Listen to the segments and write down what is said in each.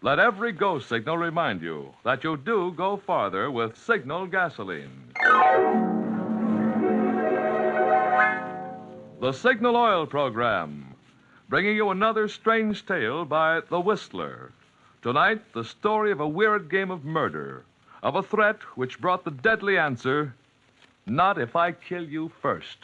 Let every go signal remind you that you do go farther with Signal gasoline. The Signal Oil Program, bringing you another strange tale by The Whistler. Tonight, the story of a weird game of murder, of a threat which brought the deadly answer, not if I kill you first.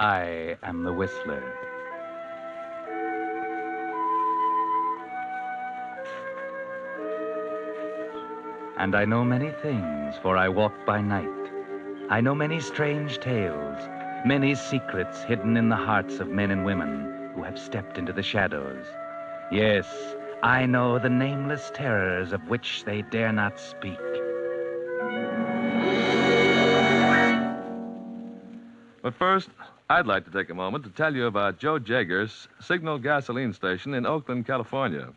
I am the Whistler. And I know many things, for I walk by night. I know many strange tales, many secrets hidden in the hearts of men and women who have stepped into the shadows. Yes, I know the nameless terrors of which they dare not speak. But first, I'd like to take a moment to tell you about Joe Jager's Signal gasoline station in Oakland, California.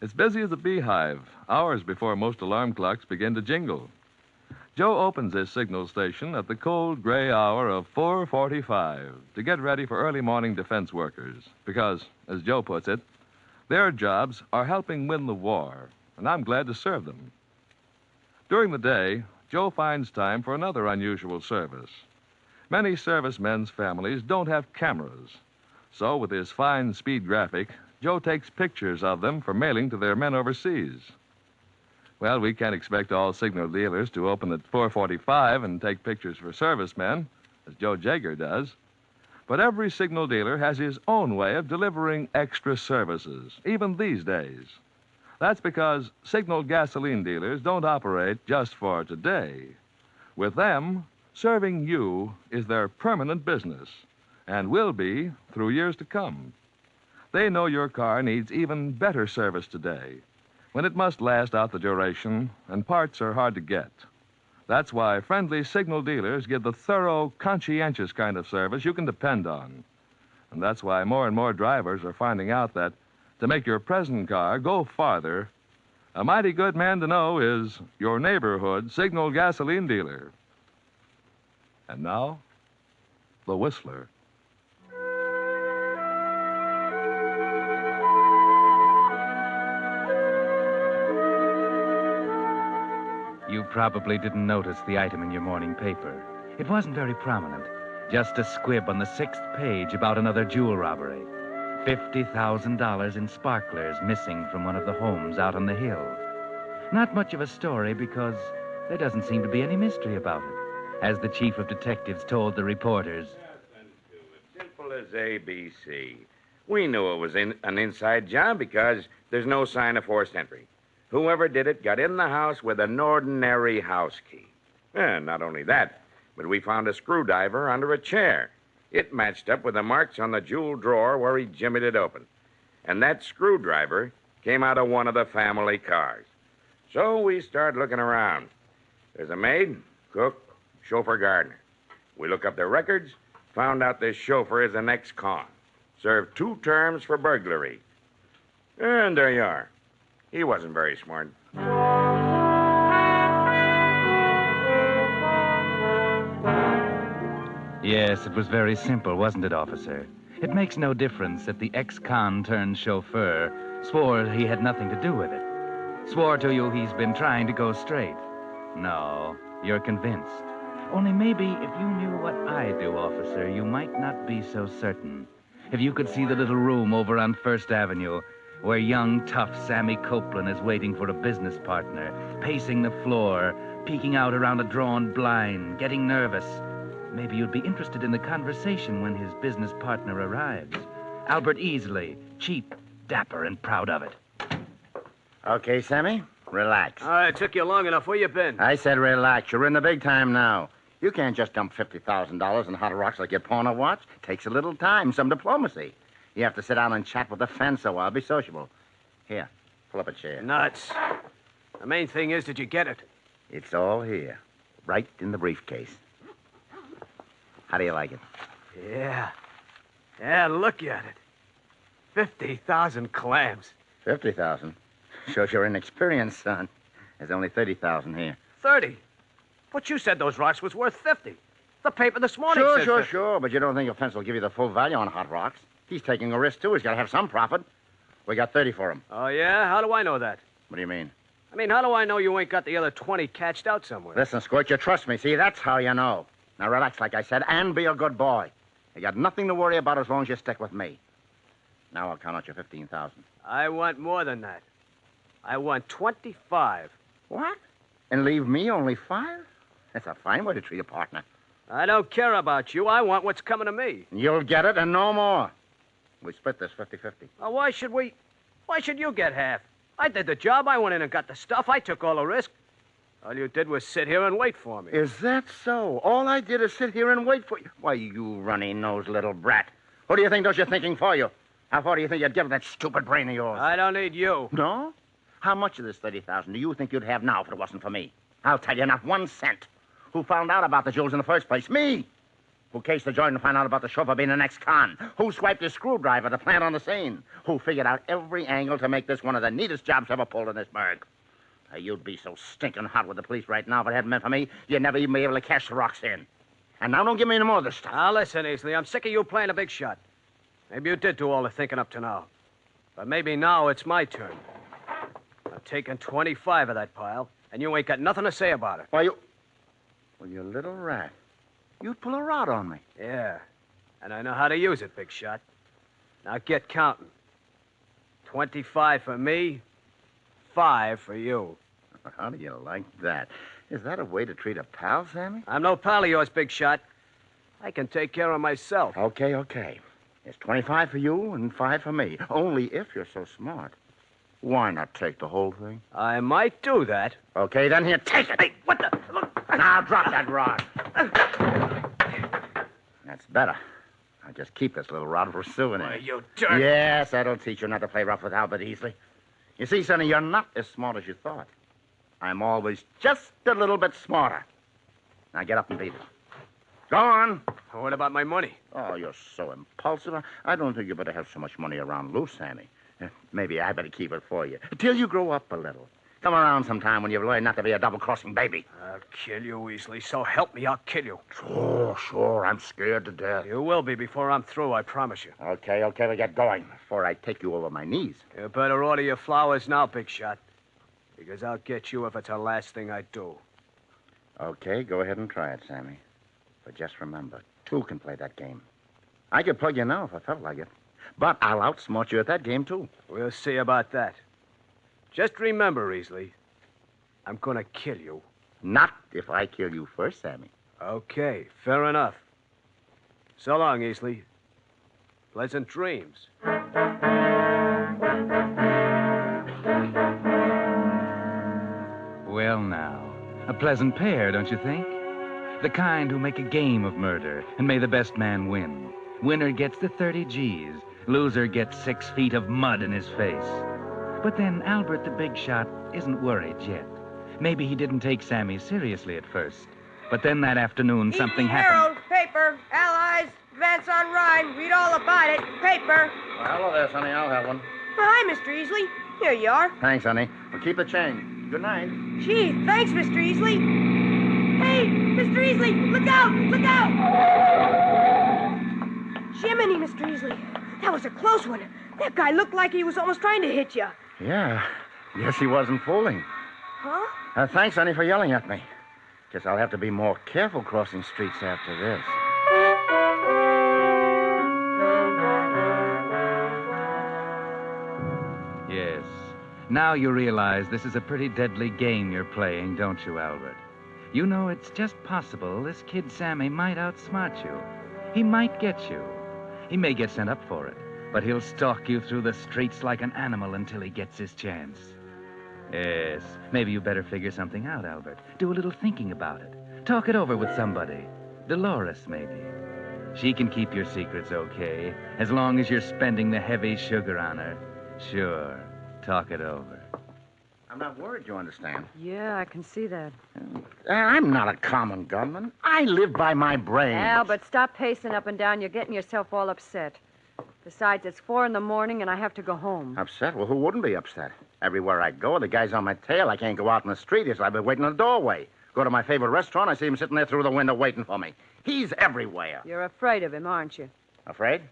It's busy as a beehive, hours before most alarm clocks begin to jingle. Joe opens his signal station at the cold, gray hour of 4:45 to get ready for early morning defense workers because, as Joe puts it, their jobs are helping win the war, and I'm glad to serve them. During the day, Joe finds time for another unusual service. Many servicemen's families don't have cameras, so with his fine speed graphic, Joe takes pictures of them for mailing to their men overseas. Well, we can't expect all signal dealers to open at 4:45 and take pictures for servicemen, as Joe Jager does. But every signal dealer has his own way of delivering extra services, even these days. That's because Signal gasoline dealers don't operate just for today. With them, serving you is their permanent business, and will be through years to come. They know your car needs even better service today, when it must last out the duration and parts are hard to get. That's why friendly Signal dealers give the thorough, conscientious kind of service you can depend on. And that's why more and more drivers are finding out that to make your present car go farther, a mighty good man to know is your neighborhood Signal gasoline dealer. And now, the Whistler. You probably didn't notice the item in your morning paper. It wasn't very prominent. Just a squib on the 6th page about another jewel robbery. $50,000 in sparklers missing from one of the homes out on the hill. Not much of a story because there doesn't seem to be any mystery about it, as the chief of detectives told the reporters. Simple as ABC. We knew it was an inside job because there's no sign of forced entry. Whoever did it got in the house with an ordinary house key. And not only that, but we found a screwdriver under a chair. It matched up with the marks on the jewel drawer where he jimmied it open. And that screwdriver came out of one of the family cars. So we started looking around. There's a maid, cook, chauffeur, gardener. We look up their records, found out this chauffeur is an ex-con. Served 2 terms for burglary. And there you are. He wasn't very smart. Yes, it was very simple, wasn't it, officer? It makes no difference that the ex-con turned chauffeur swore he had nothing to do with it. Swore to you he's been trying to go straight. No, you're convinced. Only maybe if you knew what I do, officer, you might not be so certain. If you could see the little room over on First Avenue where young, tough Sammy Copeland is waiting for a business partner, pacing the floor, peeking out around a drawn blind, getting nervous. Maybe you'd be interested in the conversation when his business partner arrives. Albert Easley, cheap, dapper, and proud of it. Okay, Sammy, relax. It took you long enough. Where you been? I said relax. You're in the big time now. You can't just dump $50,000 in hot rocks like your porno watch. Takes a little time, some diplomacy. You have to sit down and chat with the fence a while. Be sociable. Here, pull up a chair. Nuts. The main thing is, did you get it? It's all here, right in the briefcase. How do you like it? Yeah. Yeah, look at it. 50,000 clams. $50,000. Shows you're inexperienced, son. There's only $30,000 here. 30. But you said those rocks was worth 50. The paper this morning said 50. Sure. But you don't think a fence will give you the full value on hot rocks? He's taking a risk, too. He's got to have some profit. We got 30 for him. Oh, yeah? How do I know that? What do you mean? I mean, how do I know you ain't got the other 20 catched out somewhere? Listen, Squirt, you trust me. See, that's how you know. Now, relax, like I said, and be a good boy. You got nothing to worry about as long as you stick with me. Now I'll count out your 15,000. I want more than that. I want 25. What? And leave me only 5? That's a fine way to treat a partner. I don't care about you. I want what's coming to me. You'll get it and no more. We split this 50-50. Now, why should you get half? I did the job. I went in and got the stuff. I took all the risk. All you did was sit here and wait for me. Is that so? All I did is sit here and wait for you. Why, you runny-nosed little brat. Who do you think does your thinking for you? How far do you think you'd give that stupid brain of yours? I don't need you. No? How much of this 30,000 do you think you'd have now if it wasn't for me? I'll tell you, not 1 cent. Who found out about the jewels in the first place? Me. Who cased the joint and found out about the chauffeur being an ex-con? Who swiped his screwdriver to plant on the scene? Who figured out every angle to make this one of the neatest jobs ever pulled in this burg? You'd be so stinking hot with the police right now if it hadn't been for me, you'd never even be able to cash the rocks in. And now don't give me any more of this stuff. Now, listen, Easley. I'm sick of you playing a big shot. Maybe you did do all the thinking up to now. But maybe now it's my turn. I'm taking 25 of that pile, and you ain't got nothing to say about it. Why, you... Well, you little rat. You'd pull a rod on me. Yeah, and I know how to use it, big shot. Now get counting. 25 for me, 5 for you. How do you like that? Is that a way to treat a pal, Sammy? I'm no pal of yours, big shot. I can take care of myself. Okay. It's 25 for you and 5 for me. Only if you're so smart. Why not take the whole thing? I might do that. Okay, then here, take it. Hey, what the... Look. Now, drop that rod. That's better. I'll just keep this little rod for a souvenir. Why, you dirt. Yes, that'll teach you not to play rough with Albert Easley. You see, Sonny, you're not as smart as you thought. I'm always just a little bit smarter. Now get up and beat it. Go on. What about my money? Oh, you're so impulsive. I don't think you better have so much money around loose, Sammy. Maybe I better keep it for you. Till you grow up a little. Come around sometime when you've learned not to be a double-crossing baby. I'll kill you, Weasley. So help me, I'll kill you. Sure. I'm scared to death. You will be before I'm through, I promise you. Okay, we get going. Before I take you over my knees. You better order your flowers now, big shot. Because I'll get you if it's the last thing I do. Okay, go ahead and try it, Sammy. But just remember, 2 can play that game. I could plug you now if I felt like it. But I'll outsmart you at that game, too. We'll see about that. Just remember, Easley, I'm going to kill you. Not if I kill you first, Sammy. Okay, fair enough. So long, Easley. Pleasant dreams. Well, now, a pleasant pair, don't you think? The kind who make a game of murder, and may the best man win. Winner gets the 30 G's. Loser gets 6 feet of mud in his face. But then Albert the big shot isn't worried yet. Maybe he didn't take Sammy seriously at first. But then that afternoon, something happened. Herald, paper, Allies, advance on Rhine. Read all about it. Paper. Well, hello there, Sonny. I'll have one. Hi, Mr. Easley. Here you are. Thanks, honey. We'll keep the change. Good night. Gee, thanks, Mr. Easley. Hey, Mr. Easley, look out! Look out! Jiminy, Mr. Easley. That was a close one. That guy looked like he was almost trying to hit you. Yeah. Guess he wasn't fooling. Huh? Thanks, honey, for yelling at me. Guess I'll have to be more careful crossing streets after this. Yes. Now you realize this is a pretty deadly game you're playing, don't you, Albert? You know it's just possible this kid Sammy might outsmart you. He might get you. He may get sent up for it, but he'll stalk you through the streets like an animal until he gets his chance. Yes, maybe you better figure something out, Albert. Do a little thinking about it. Talk it over with somebody. Dolores, maybe. She can keep your secrets okay, as long as you're spending the heavy sugar on her. Sure. Talk it over. I'm not worried, you understand. Yeah, I can see that. I'm not a common gunman. I live by my brains. Albert, stop pacing up and down. You're getting yourself all upset. Besides, it's 4 a.m. and I have to go home. Upset? Well, who wouldn't be upset? Everywhere I go, the guy's on my tail. I can't go out in the street. I've been waiting in the doorway. Go to my favorite restaurant, I see him sitting there through the window waiting for me. He's everywhere. You're afraid of him, aren't you? Afraid?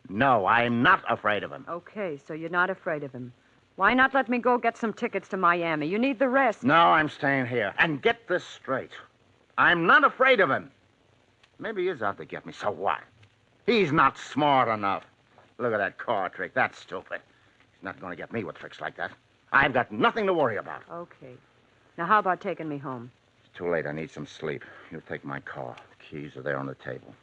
No, I'm not afraid of him. Okay, so you're not afraid of him. Why not let me go get some tickets to Miami? You need the rest. No, I'm staying here. And get this straight. I'm not afraid of him. Maybe he is out to get me. So what? He's not smart enough. Look at that car trick. That's stupid. He's not going to get me with tricks like that. I've got nothing to worry about. Okay. Now, how about taking me home? It's too late. I need some sleep. You take my car. The keys are there on the table.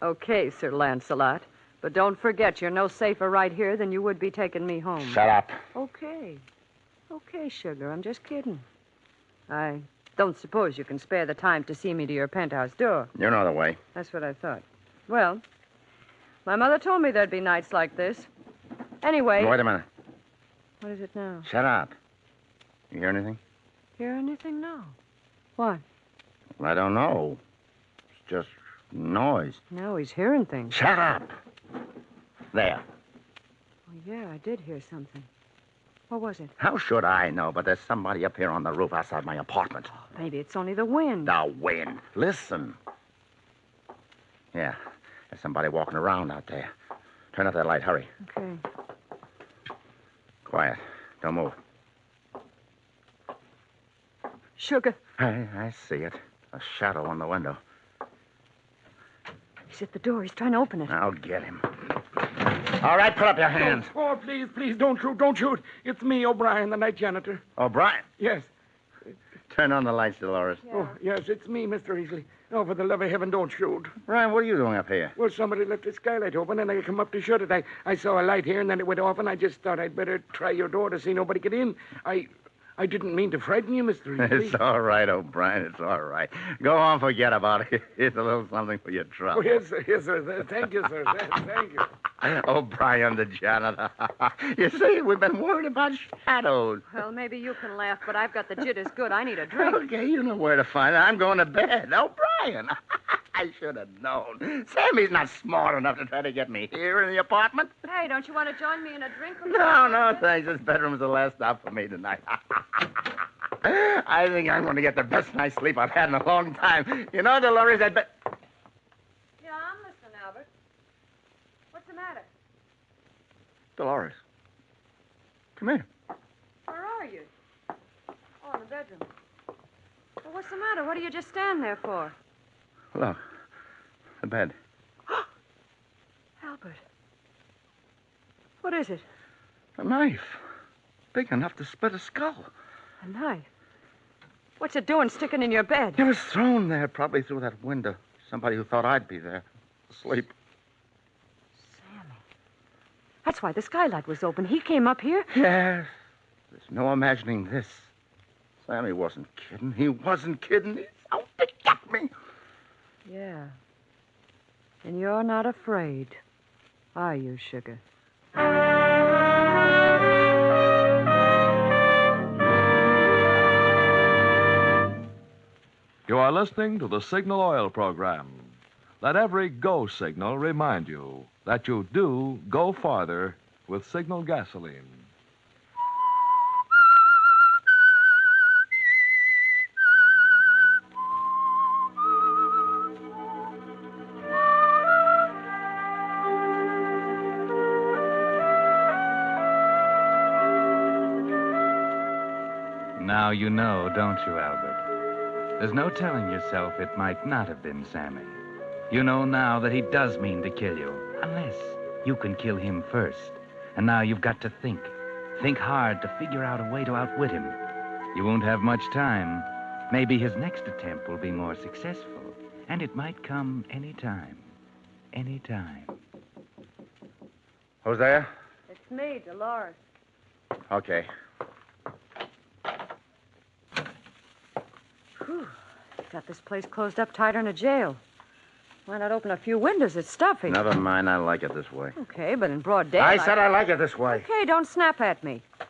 Okay, Sir Lancelot. But don't forget, you're no safer right here than you would be taking me home. Shut up. Okay. Okay, sugar. I'm just kidding. I don't suppose you can spare the time to see me to your penthouse door. You know the way. That's what I thought. Well, my mother told me there'd be nights like this. Anyway... Wait a minute. What is it now? Shut up. You hear anything? Hear anything now? What? I don't know. It's just noise. No, he's hearing things. Shut up. There. Oh, yeah, I did hear something. What was it? How should I know? But there's somebody up here on the roof outside my apartment. Maybe it's only the wind. The wind. Listen. Yeah, there's somebody walking around out there. Turn up that light. Hurry. Okay. Quiet. Don't move. Sugar. I see it. A shadow on the window. He's at the door. He's trying to open it. I'll get him. All right, put up your hands. Oh, please, don't shoot, don't shoot. It's me, O'Brien, the night janitor. O'Brien. Yes. Turn on the lights, Dolores. Yeah. Oh, yes, it's me, Mr. Easley. Oh, for the love of heaven, don't shoot. Ryan, what are you doing up here? Well, somebody left the skylight open, and I come up to shut it. I saw a light here, and then it went off, and I just thought I'd better try your door to see nobody get in. I didn't mean to frighten you, Mr. Easley. It's all right, O'Brien. It's all right. Go on, forget about it. Here's a little something for your trouble. Oh, yes, sir. Yes, sir. Thank you, sir. Thank you. O'Brien, the janitor. You see, we've been worried about shadows. Well, maybe you can laugh, but I've got the jitters good. I need a drink. Okay, you know where to find it. I'm going to bed. O'Brien. I should have known. Sammy's not smart enough to try to get me here in the apartment. Hey, don't you want to join me in a drink? No, thanks. This bedroom's the last stop for me tonight. I think I'm going to get the best night's sleep I've had in a long time. You know, Dolores, I'd bet... Yeah, I'm listening, Albert. What's the matter? Dolores. Come here. Where are you? Oh, in the bedroom. Well, what's the matter? What do you just stand there for? Look. The bed. Albert. What is it? A knife. Big enough to split a skull. A knife? What's it doing sticking in your bed? It was thrown there, probably through that window. Somebody who thought I'd be there, asleep. Sammy. That's why the skylight was open. He came up here. Yes. There's no imagining this. Sammy wasn't kidding. He wasn't kidding. He's out to get me. Yeah. And you're not afraid, are you, sugar? You are listening to the Signal Oil program. Let every go signal remind you that you do go farther with Signal gasoline. Now you know, don't you, Albert? There's no telling yourself it might not have been Sammy. You know now that he does mean to kill you, unless you can kill him first. And now you've got to think. Think hard to figure out a way to outwit him. You won't have much time. Maybe his next attempt will be more successful. And it might come any time. Any time. Who's there? It's me, Dolores. Okay. Whew. Got this place closed up tighter than a jail. Why not open a few windows? It's stuffy. Never mind. I like it this way. Okay, but in broad daylight... I said I like it this way. Okay, don't snap at me. I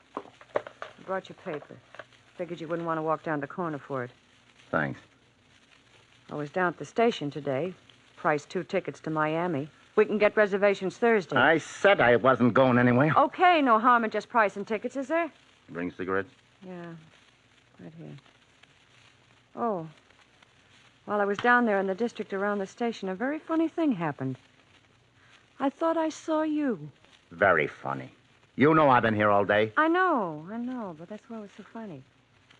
brought your paper. Figured you wouldn't want to walk down the corner for it. Thanks. I was down at the station today. Priced 2 tickets to Miami. We can get reservations Thursday. I said I wasn't going anywhere. Okay, no harm in just pricing tickets, is there? Bring cigarettes? Yeah, right here. Oh. While I was down there in the district around the station, a very funny thing happened. I thought I saw you. Very funny. You know I've been here all day. I know, but that's why it was so funny.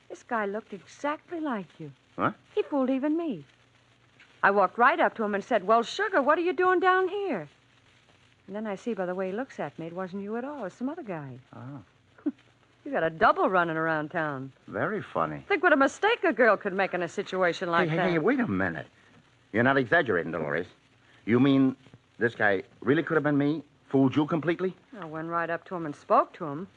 This guy looked exactly like you. What? He fooled even me. I walked right up to him and said, "Well, Sugar, what are you doing down here?" And then I see by the way he looks at me, it wasn't you at all. It was some other guy. Oh, You got a double running around town. very funny. Think what a mistake a girl could make in a situation like hey, that. hey, wait a minute. You're not exaggerating, Dolores. You mean this guy really could have been me? Fooled you completely? I went right up to him and spoke to him.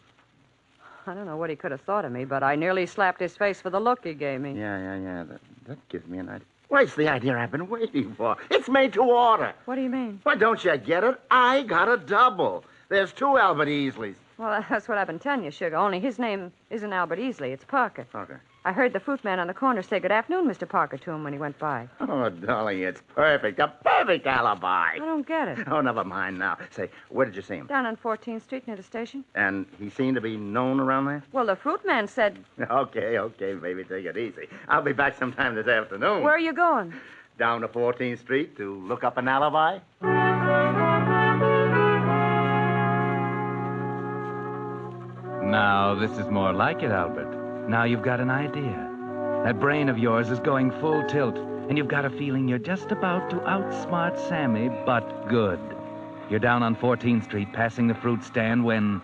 I don't know what he could have thought of me, but I nearly slapped his face for the look he gave me. Yeah. That gives me an idea. Well, it's the idea I've been waiting for. It's made to order. What do you mean? Why, don't you get it? I got a double. There's 2 Albert Easleys. Well, that's what I've been telling you, Sugar. Only his name isn't Albert Easley. It's Parker. Okay. I heard the fruit man on the corner say good afternoon, Mr. Parker, to him when he went by. Oh, darling, it's perfect. A perfect alibi. I don't get it. Oh, never mind now. Say, where did you see him? Down on 14th Street near the station. And he seemed to be known around there? Well, the fruit man said, Okay, baby, take it easy. I'll be back sometime this afternoon. "Where are you going?" Down to 14th Street to look up an alibi. Now, this is more like it, Albert. Now you've got an idea. That brain of yours is going full tilt, and you've got a feeling you're just about to outsmart Sammy, but good. You're down on 14th Street, passing the fruit stand when...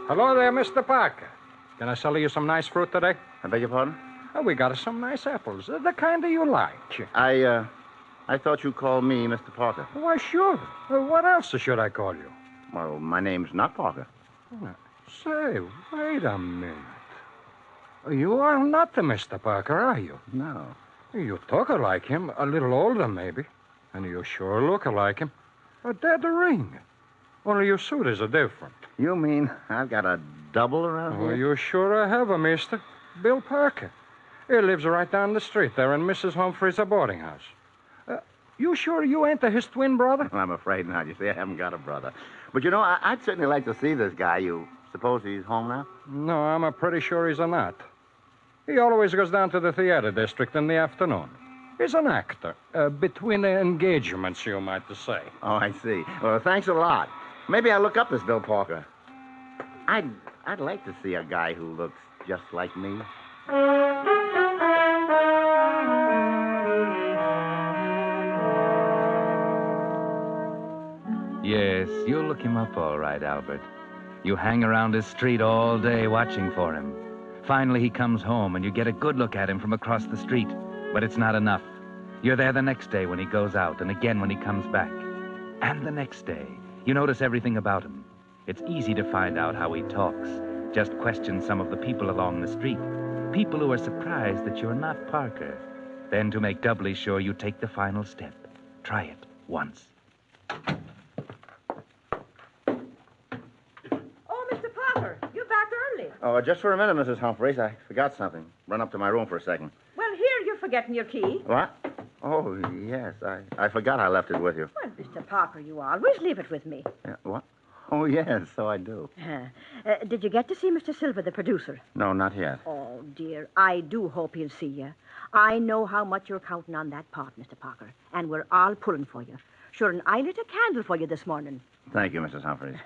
Hello there, Mr. Parker. Can I sell you some nice fruit today? I beg your pardon? Oh, we got some nice apples. The kind that you like. I thought you called me Mr. Parker. Why, sure. What else should I call you? Well, my name's not Parker. Say, wait a minute. You are not the Mr. Parker, are you? No. You talk like him, a little older, maybe. And you sure look like him. A dead ring. Only your suit is different. You mean I've got a double around Oh, here? you sure have a mister. Bill Parker. He lives right down the street there in Mrs. Humphrey's boarding house. You sure you ain't his twin brother? I'm afraid not. You see, I haven't got a brother. But, you know, I'd certainly like to see this guy. You suppose he's home now? No, I'm pretty sure he's not. He always goes down to the theater district in the afternoon. He's an actor. Between engagements, you might say. Oh, I see. Well, thanks a lot. Maybe I'll look up this Bill Parker. I'd like to see a guy who looks just like me. Yes, you'll look him up all right, Albert. You hang around his street all day watching for him. Finally, he comes home, and you get a good look at him from across the street. But it's not enough. You're there the next day when he goes out, and again when he comes back. And the next day, you notice everything about him. It's easy to find out how he talks. Just question some of the people along the street. People who are surprised that you're not Parker. Then, to make doubly sure, you take the final step. Try it once. Oh, Mr. Parker, you're back early. Oh, just for a minute, Mrs. Humphreys. I forgot something. Run up to my room for a second. Well, here you're forgetting your key. What? Oh, yes. I forgot I left it with you. Well, Mr. Parker, you always leave it with me. What? Oh, yes, so I do. Did you get to see Mr. Silver, the producer? No, not yet. Oh, dear, I do hope he'll see you. I know how much you're counting on that part, Mr. Parker, and we're all pulling for you. Sure, and I lit a candle for you this morning. Thank you, Mrs. Humphreys.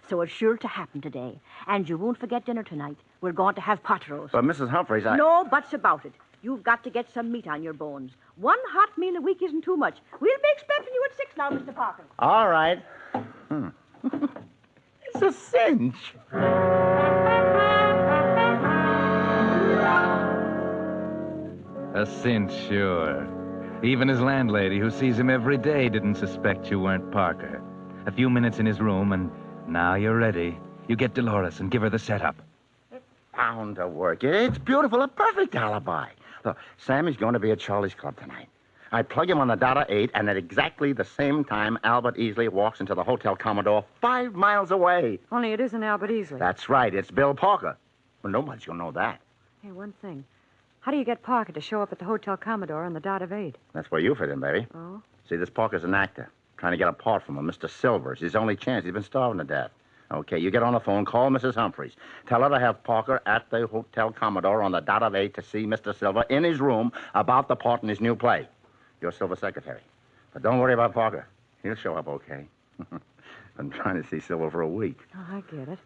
So it's sure to happen today. And you won't forget dinner tonight. We're going to have pot roast. But, Mrs. Humphreys, No buts about it. You've got to get some meat on your bones. One hot meal a week isn't too much. We'll be expecting you at 6 now, Mr. Parker. All right. It's a cinch. A cinch, sure. Even his landlady, who sees him every day, didn't suspect you weren't Parker. A few minutes in his room, and now you're ready. You get Dolores and give her the setup. Bound to work. It's beautiful. A perfect alibi. Look, Sammy's going to be at Charlie's Club tonight. I plug him on the dot of 8, and at exactly the same time, Albert Easley walks into the Hotel Commodore 5 miles away. Only it isn't Albert Easley. That's right. It's Bill Parker. Well, nobody's going to know that. Hey, one thing. How do you get Parker to show up at the Hotel Commodore on the dot of 8? That's where you fit in, baby. Oh? See, this Parker's an actor. trying to get a part from him, Mr. Silver. It's his only chance. He's been starving to death. Okay, you get on the phone, call Mrs. Humphreys. Tell her to have Parker at the Hotel Commodore on the dot of 8 to see Mr. Silver in his room about the part in his new play. You're Silver's secretary. But don't worry about Parker. He'll show up okay. Been trying to see Silver for a week. Oh, I get it.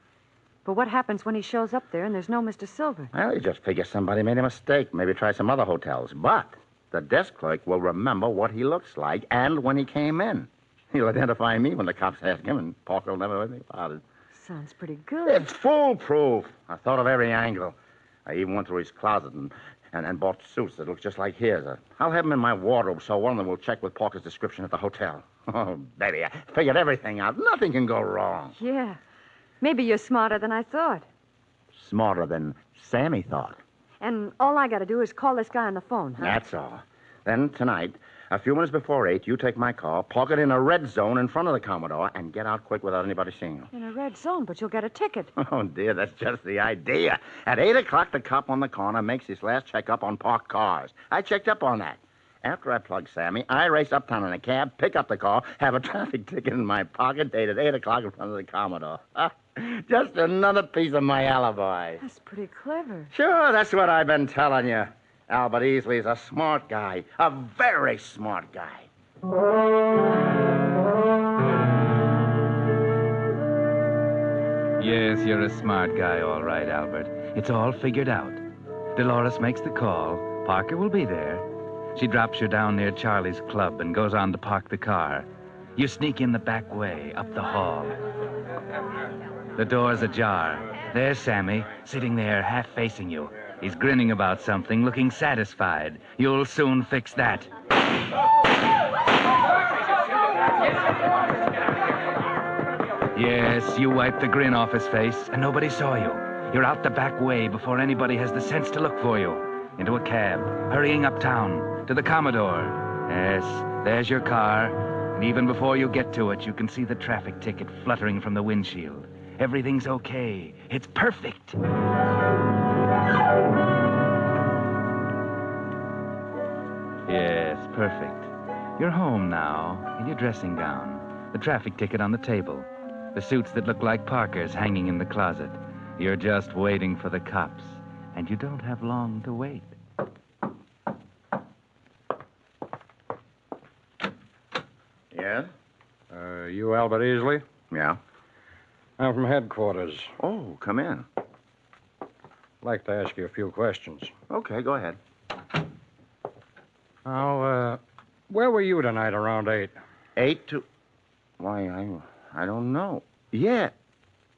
But what happens when he shows up there and there's no Mr. Silver? Well, you just figure somebody made a mistake. Maybe try some other hotels. But the desk clerk will remember what he looks like and when he came in. He'll identify me when the cops ask him, and Parker will never think about it. Sounds pretty good. It's foolproof. I thought of every angle. I even went through his closet and bought suits that look just like his. I'll have them in my wardrobe so one of them will check with Parker's description at the hotel. Oh, baby, I figured everything out. Nothing can go wrong. Yeah. Maybe you're smarter than I thought. Smarter than Sammy thought. And all I got to do is call this guy on the phone, huh? That's all. Then tonight, a few minutes before 8, you take my car, park it in a red zone in front of the Commodore, and get out quick without anybody seeing you. In a red zone, but you'll get a ticket. Oh, dear, that's just the idea. At 8 o'clock, the cop on the corner makes his last checkup on parked cars. I checked up on that. After I plug Sammy, I race uptown in a cab, pick up the car, have a traffic ticket in my pocket, dated 8 o'clock in front of the Commodore. Just another piece of my alibi. That's pretty clever. Sure, that's what I've been telling you. Albert Easley's a smart guy, a very smart guy. Yes, you're a smart guy, all right, Albert. It's all figured out. Dolores makes the call. Parker will be there. She drops you down near Charlie's club and goes on to park the car. You sneak in the back way, up the hall. The door's ajar. There's Sammy, sitting there, half facing you. He's grinning about something, looking satisfied. You'll soon fix that. Yes, you wiped the grin off his face, and nobody saw you. You're out the back way before anybody has the sense to look for you. Into a cab, hurrying uptown, to the Commodore. Yes, there's your car, and even before you get to it, you can see the traffic ticket fluttering from the windshield. Everything's okay. It's perfect. Yes, perfect. You're home now, in your dressing gown. The traffic ticket on the table. The suits that look like Parker's hanging in the closet. You're just waiting for the cops, and you don't have long to wait. Yes? You Albert Easley? Yeah? I'm from headquarters. Oh, come in. I'd like to ask you a few questions. Okay, go ahead. Now, where were you tonight around 8? 8 to... Why, I don't know. Yeah.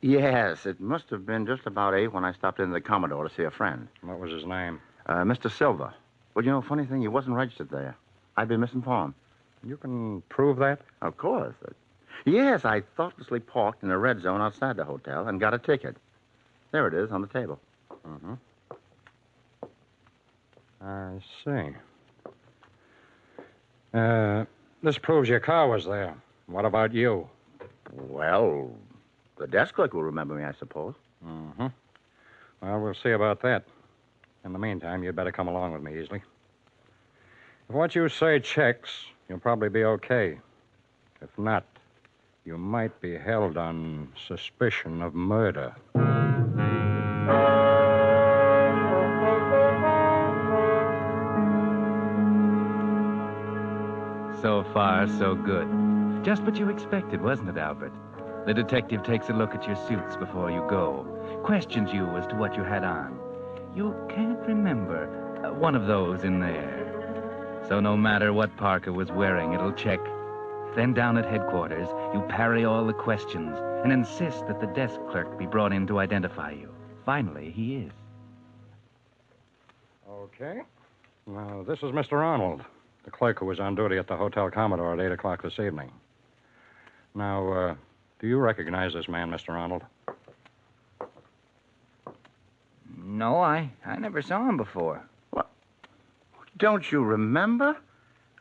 Yes, it must have been just about 8 when I stopped into the Commodore to see a friend. What was his name? Mr. Silver. Well, you know, funny thing, he wasn't registered there. I'd been misinformed. You can prove that? Of course. Yes, I thoughtlessly parked in a red zone outside the hotel and got a ticket. There it is on the table. Mm-hmm. I see. This proves your car was there. What about you? Well, the desk clerk will remember me, I suppose. Mm-hmm. Well, we'll see about that. In the meantime, you'd better come along with me, Easley. If what you say checks, you'll probably be okay. If not, you might be held on suspicion of murder. So far, so good. Just what you expected, wasn't it, Albert? The detective takes a look at your suits before you go, questions you as to what you had on. You can't remember one of those in there. So no matter what Parker was wearing, it'll check. Then down at headquarters, you parry all the questions and insist that the desk clerk be brought in to identify you. Finally, he is. Okay. Now, this is Mr. Arnold, the clerk who was on duty at the Hotel Commodore at 8 o'clock this evening. Now, do you recognize this man, Mr. Arnold? No, I never saw him before. What? Don't you remember?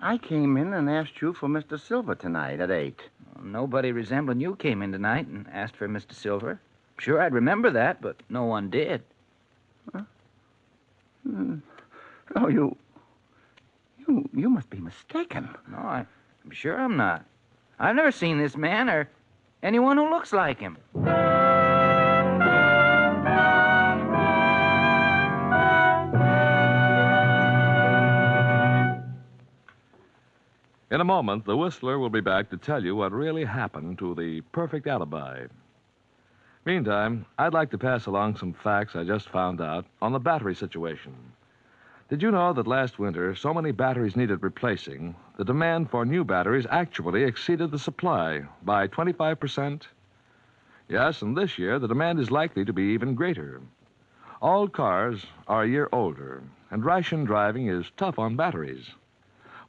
I came in and asked you for Mr. Silver tonight at 8. Nobody resembling you came in tonight and asked for Mr. Silver. Sure, I'd remember that, but no one did. Huh? Oh, you must be mistaken. No, I'm sure I'm not. I've never seen this man or anyone who looks like him. In a moment, the Whistler will be back to tell you what really happened to the perfect alibi. Meantime, I'd like to pass along some facts I just found out on the battery situation. Did you know that last winter, so many batteries needed replacing, the demand for new batteries actually exceeded the supply by 25%? Yes, and this year, the demand is likely to be even greater. All cars are a year older, and ration driving is tough on batteries.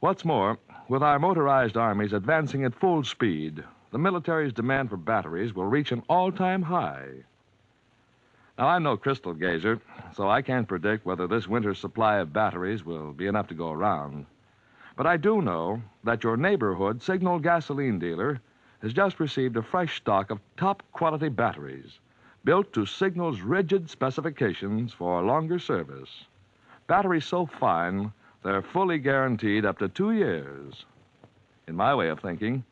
What's more, with our motorized armies advancing at full speed, the military's demand for batteries will reach an all-time high. Now, I'm no crystal gazer, so I can't predict whether this winter's supply of batteries will be enough to go around. But I do know that your neighborhood Signal gasoline dealer has just received a fresh stock of top-quality batteries built to Signal's rigid specifications for longer service. Batteries so fine, they're fully guaranteed up to 2 years. In my way of thinking,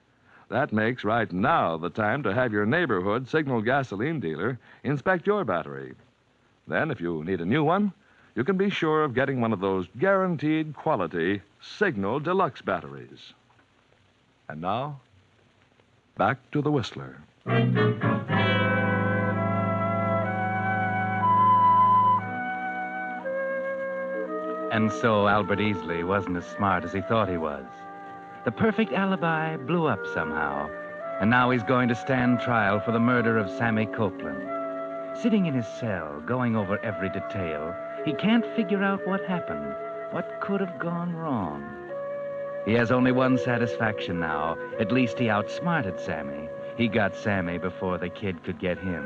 that makes right now the time to have your neighborhood Signal gasoline dealer inspect your battery. Then, if you need a new one, you can be sure of getting one of those guaranteed quality Signal Deluxe batteries. And now, back to the Whistler. And so Albert Easley wasn't as smart as he thought he was. The perfect alibi blew up somehow, and now he's going to stand trial for the murder of Sammy Copeland. Sitting in his cell, going over every detail, he can't figure out what happened, what could have gone wrong. He has only one satisfaction now. At least he outsmarted Sammy. He got Sammy before the kid could get him.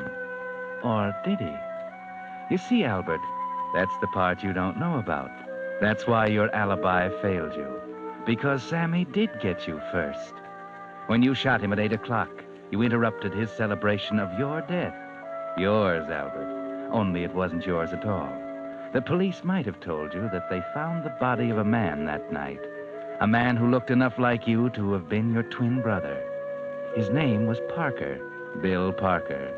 Or did he? You see, Albert, that's the part you don't know about. That's why your alibi failed you. Because Sammy did get you first. When you shot him at 8 o'clock, you interrupted his celebration of your death. Yours, Albert. Only it wasn't yours at all. The police might have told you that they found the body of a man that night. A man who looked enough like you to have been your twin brother. His name was Parker, Bill Parker.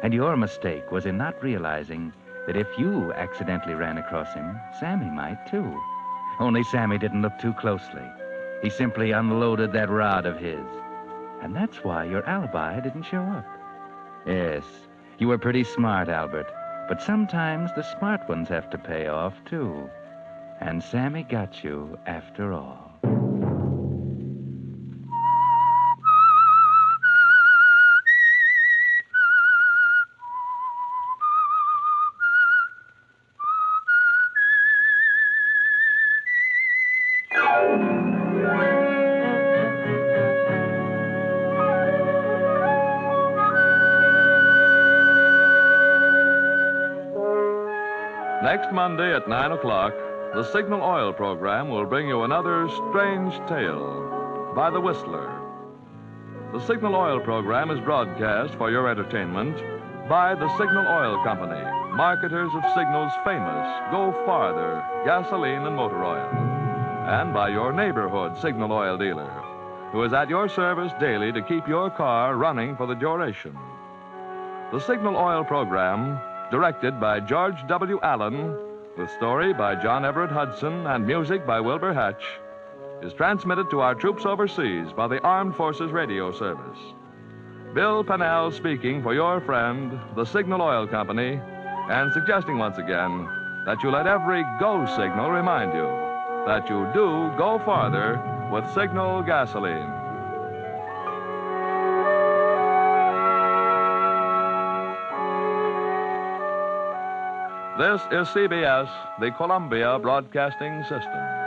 And your mistake was in not realizing that if you accidentally ran across him, Sammy might too. Only Sammy didn't look too closely. He simply unloaded that rod of his. And that's why your alibi didn't show up. Yes, you were pretty smart, Albert. But sometimes the smart ones have to pay off, too. And Sammy got you after all. Next Monday at 9 o'clock, the Signal Oil program will bring you another strange tale by the Whistler. The Signal Oil program is broadcast for your entertainment by the Signal Oil Company, marketers of Signal's famous Go Farther gasoline and motor oil, and by your neighborhood Signal Oil dealer, who is at your service daily to keep your car running for the duration. The Signal Oil program, directed by George W. Allen, with story by John Everett Hudson and music by Wilbur Hatch, is transmitted to our troops overseas by the Armed Forces Radio Service. Bill Pennell speaking for your friend, the Signal Oil Company, and suggesting once again that you let every go signal remind you that you do go farther with Signal gasoline. This is CBS, the Columbia Broadcasting System.